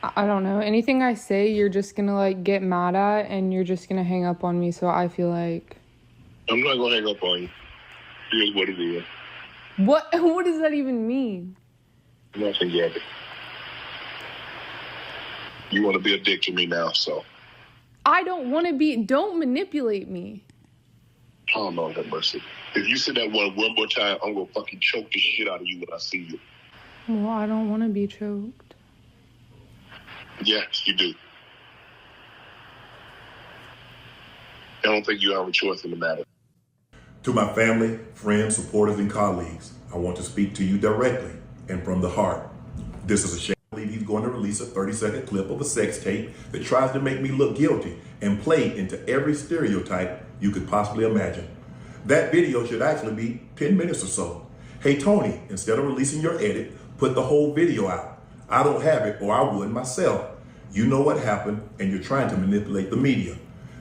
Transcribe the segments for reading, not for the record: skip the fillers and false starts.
I don't know. Anything I say, you're just gonna like get mad at and you're just gonna hang up on me. So I feel like I'm not gonna hang up on you. Here's what it is. What does that even mean? Nothing yet. You want to be a dick to me now, so. I don't want to be. Don't manipulate me. Oh, Lord have mercy. If you say that one more time, I'm gonna fucking choke the shit out of you when I see you. Well, I don't want to be choked. Yes, you do. I don't think you have a choice in the matter. To my family, friends, supporters, and colleagues, I want to speak to you directly and from the heart. This is a shame. I believe he's going to release a 30-second clip of a sex tape that tries to make me look guilty and play into every stereotype you could possibly imagine. That video should actually be 10 minutes or so. Hey, Tony, instead of releasing your edit, put the whole video out. I don't have it, or I would myself. You know what happened, and you're trying to manipulate the media.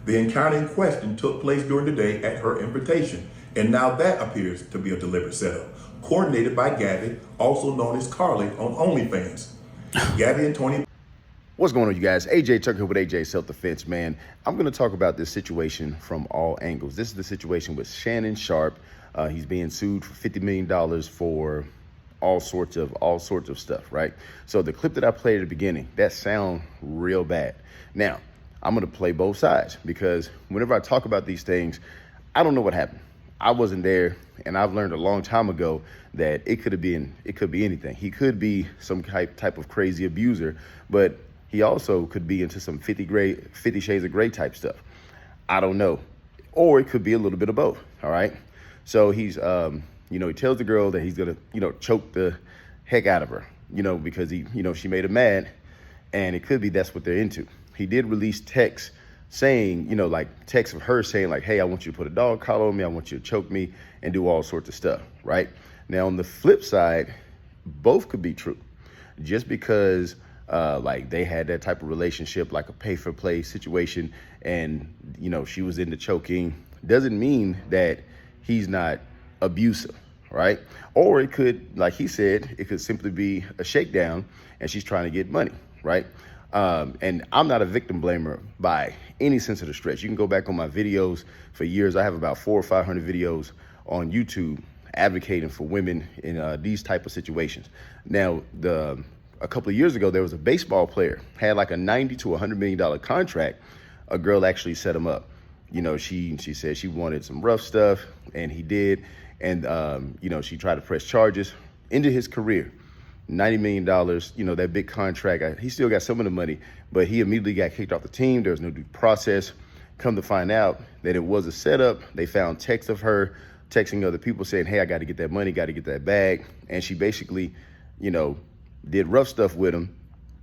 The encounter in question took place during the day at her invitation, and now that appears to be a deliberate setup, coordinated by Gabby, also known as Carly on OnlyFans. Gabby and Tony. What's going on, you guys? AJ Tucker with AJ Self-Defense, man. I'm going to talk about this situation from all angles. This is the situation with Shannon Sharpe. He's being sued for $50 million for all sorts of stuff, right? So the clip that I played at the beginning, that sound real bad. Now, I'm going to play both sides because whenever I talk about these things, I don't know what happened. I wasn't there, and I've learned a long time ago that it could be anything. He could be some type of crazy abuser, but he also could be into some 50 Shades of Grey type stuff. I don't know. Or it could be a little bit of both, all right? So he's, he tells the girl that he's going to, choke the heck out of her, because she made him mad, and it could be that's what they're into. He did release texts saying, texts of her saying like, hey, I want you to put a dog collar on me. I want you to choke me and do all sorts of stuff, right? Now, on the flip side, both could be true. Just because they had that type of relationship, like a pay for play situation, and, she was into choking, doesn't mean that he's not abusive, right? Or it could, like he said, it could simply be a shakedown and she's trying to get money, right? And I'm not a victim blamer by any sense of the stretch. You can go back on my videos for years. I have about 400 or 500 videos on YouTube advocating for women in these type of situations. Now, a couple of years ago, there was a baseball player, had like a $90 to $100 million contract. A girl actually set him up. She said she wanted some rough stuff, and he did. And, she tried to press charges into his career. $90 million, that big contract. He still got some of the money, but he immediately got kicked off the team. There was no due process. Come to find out that it was a setup. They found texts of her texting other people saying, hey, I got to get that money, got to get that bag. And she basically, did rough stuff with him.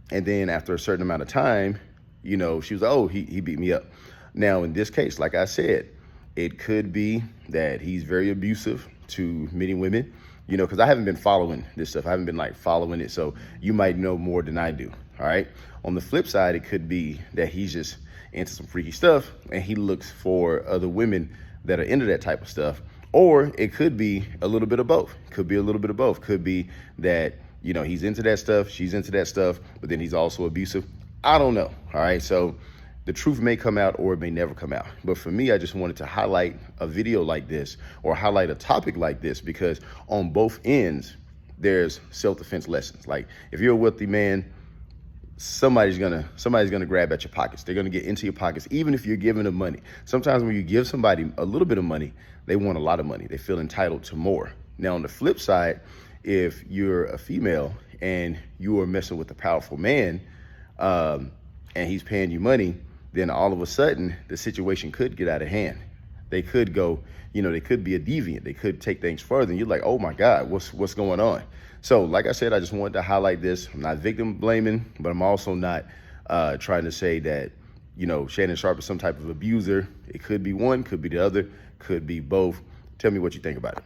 And then after a certain amount of time, she was like, oh, he beat me up. Now, in this case, like I said, it could be that he's very abusive to many women. Because I haven't been following this stuff. I haven't been following it. So you might know more than I do. All right. On the flip side, it could be that he's just into some freaky stuff and he looks for other women that are into that type of stuff. Or it could be a little bit of both. Could be that, he's into that stuff. She's into that stuff. But then he's also abusive. I don't know. All right. So the truth may come out or it may never come out. But for me, I just wanted to highlight a video like this or highlight a topic like this because on both ends, there's self-defense lessons. Like if you're a wealthy man, somebody's gonna grab at your pockets. They're gonna get into your pockets, even if you're giving them money. Sometimes when you give somebody a little bit of money, they want a lot of money. They feel entitled to more. Now, on the flip side, if you're a female and you are messing with a powerful man and he's paying you money, then all of a sudden the situation could get out of hand. They could go, they could be a deviant. They could take things further. And you're like, oh my God, what's going on? So like I said, I just wanted to highlight this. I'm not victim blaming, but I'm also not trying to say that, Shannon Sharpe is some type of abuser. It could be one, could be the other, could be both. Tell me what you think about it.